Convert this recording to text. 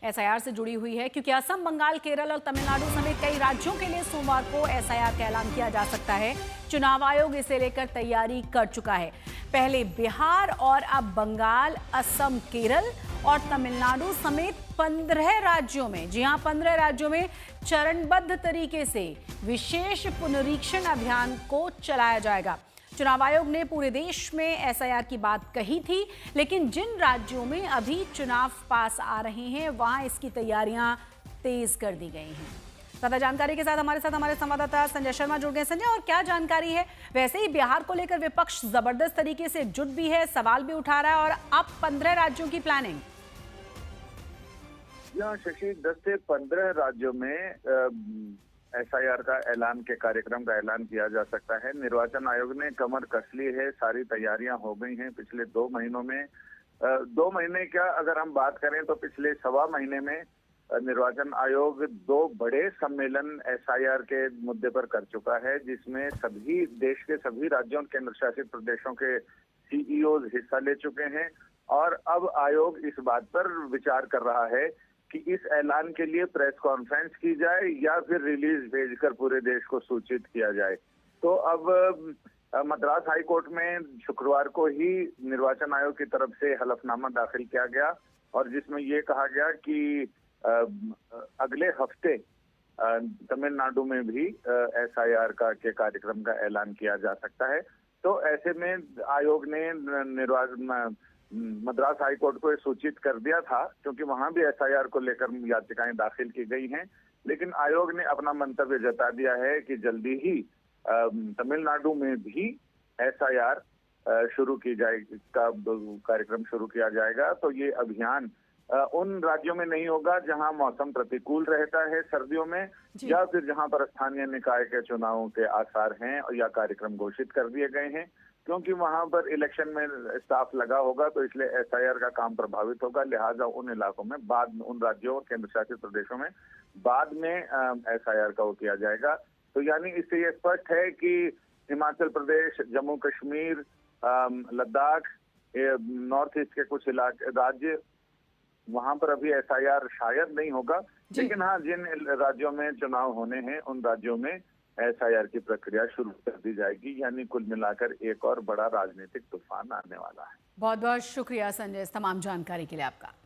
SIR से जुड़ी हुई है, क्योंकि असम, बंगाल, केरल और तमिलनाडु समेत कई राज्यों के लिए सोमवार को एसआईआर का ऐलान किया जा सकता है। चुनाव आयोग इसे लेकर तैयारी कर चुका है। पहले बिहार और अब बंगाल, असम, केरल और तमिलनाडु समेत 15 राज्यों में, जी हां, 15 राज्यों में चरणबद्ध तरीके से विशेष पुनरीक्षण अभियान को चलाया जाएगा। चुनाव आयोग ने पूरे देश में एसआईआर की बात कही थी, लेकिन जिन राज्यों में अभी चुनाव पास आ रहे हैं वहां इसकी तैयारियां तेज कर दी गई हैं। ज्यादा जानकारी के साथ हमारे संवाददाता संजय शर्मा जुड़ गए। संजय, और क्या जानकारी है? वैसे ही बिहार को लेकर विपक्ष जबरदस्त तरीके से जुट भी है, सवाल भी उठा रहा है, और अब 15 राज्यों की प्लानिंग। यहाँ शशि 10 से 15 राज्यों में एसआईआर का ऐलान के कार्यक्रम का ऐलान किया जा सकता है। निर्वाचन आयोग ने कमर कस ली है, सारी तैयारियां हो गई हैं पिछले 2 महीनों में। 2 महीने क्या, अगर हम बात करें तो पिछले 1.25 महीने में निर्वाचन आयोग 2 बड़े सम्मेलन एसआईआर के मुद्दे पर कर चुका है, जिसमें सभी देश के सभी राज्यों और केंद्र शासित प्रदेशों के सीईओ हिस्सा ले चुके हैं। और अब आयोग इस बात पर विचार कर रहा है कि इस ऐलान के लिए प्रेस कॉन्फ्रेंस की जाए या फिर रिलीज भेजकर पूरे देश को सूचित किया जाए। तो अब मद्रास हाई कोर्ट में शुक्रवार को ही निर्वाचन आयोग की तरफ से हलफनामा दाखिल किया गया, और जिसमें ये कहा गया कि अगले हफ्ते तमिलनाडु में भी एसआईआर के कार्यक्रम का ऐलान किया जा सकता है। तो ऐसे में आयोग ने मद्रास हाई कोर्ट को सूचित कर दिया था, क्योंकि वहां भी एसआईआर को लेकर याचिकाएं दाखिल की गई हैं। लेकिन आयोग ने अपना मंतव्य जता दिया है कि जल्दी ही तमिलनाडु में भी एसआईआर शुरू की जाएगी, का कार्यक्रम शुरू किया जाएगा। तो ये अभियान उन राज्यों में नहीं होगा जहां मौसम प्रतिकूल रहता है सर्दियों में, या फिर जहां पर स्थानीय निकाय के चुनावों के आसार हैं और या कार्यक्रम घोषित कर दिए गए हैं, क्योंकि वहां पर इलेक्शन में स्टाफ लगा होगा, तो इसलिए एसआईआर का काम प्रभावित होगा। लिहाजा उन इलाकों में बाद में, उन राज्यों और केंद्र शासित प्रदेशों में बाद में एसआईआर का वो किया जाएगा। तो यानी इससे ये स्पष्ट है कि हिमाचल प्रदेश, जम्मू कश्मीर, लद्दाख, नॉर्थ ईस्ट के कुछ इलाके राज्य, वहां पर अभी एसआईआर शायद नहीं होगा, लेकिन हाँ, जिन राज्यों में चुनाव होने हैं उन राज्यों में एसआईआर की प्रक्रिया शुरू कर दी जाएगी। यानी कुल मिलाकर एक और बड़ा राजनीतिक तूफान आने वाला है। बहुत बहुत शुक्रिया संजय, इस तमाम जानकारी के लिए आपका।